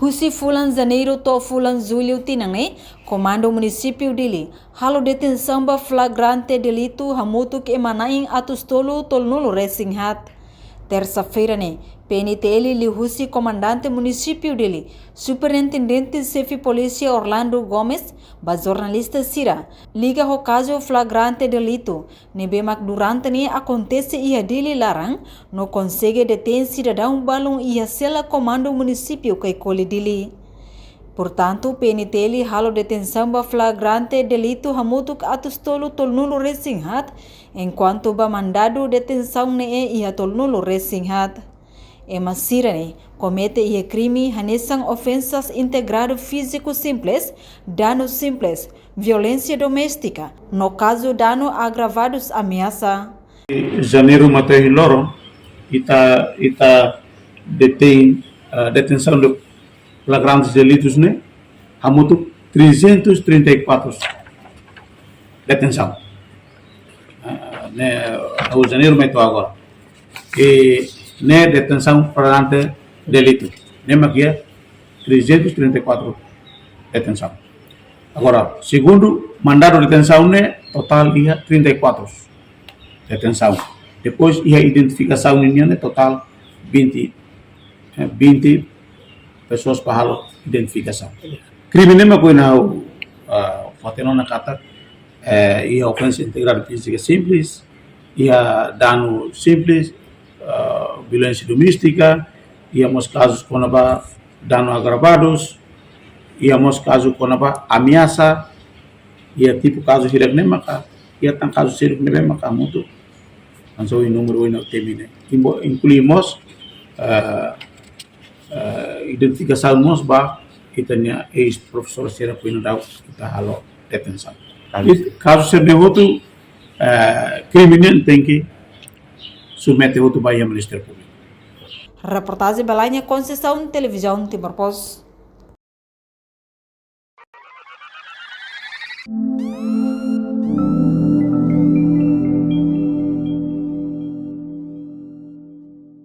Husi Fulan Janeiro to Fulan Julho tinangne, Comando Município dele, halo detenção ba flagrante delito hamutu que emanaing atus tolo tolnulo resinghat. Terça-feira, PNTL li Husi Comandante Município dele, Superintendente Chefe Polícia Orlando Gomes, ba jornalista Sira, liga o caso flagrante delito, nebemak durante ni acontece ia dele larang, no consegue deter cidadão balong ia sela Comando Município que colhe dele. Portanto, PNTL halo detenção ba flagrante delito hamutuk atus tolo tolnulo resinghat, enquanto ba mandado detenção ia tolnulo resinghat. Masira comete ia crime hanesang ofensas integrado físico simples, dano simples, violência doméstica, no caso dano agravados ameaça. Janeiro Matei Loro, ita detém detenção de flagrantes delitos, né? Hamutuk 334 detenção. O Janeiro Matei agora. E né detenção flagrante delito. Nem maquia 334 detenção. Agora, segundo mandado de detenção, né, total ia 34 detenção. Depois ia identificação né, total 20 pessoas para a identificação. Crime nem maquia não fateno na kata ia ofensa integrada física simples, ia dano simples, violência doméstica, íamos casos com dano agravados, íamos casos com ameaça, ia tipo caso hirak nem maka, ia tang caso hirak nem maka muito, então o número não termina. Incluímos identificação nos ba kita nya ex-professor sera puino daw kita halo detenção. Caso ser devoto criminal tem que submeter outro Bahia Ministério Público. Reportagem Belândia Conceição, Televisão Timor Post.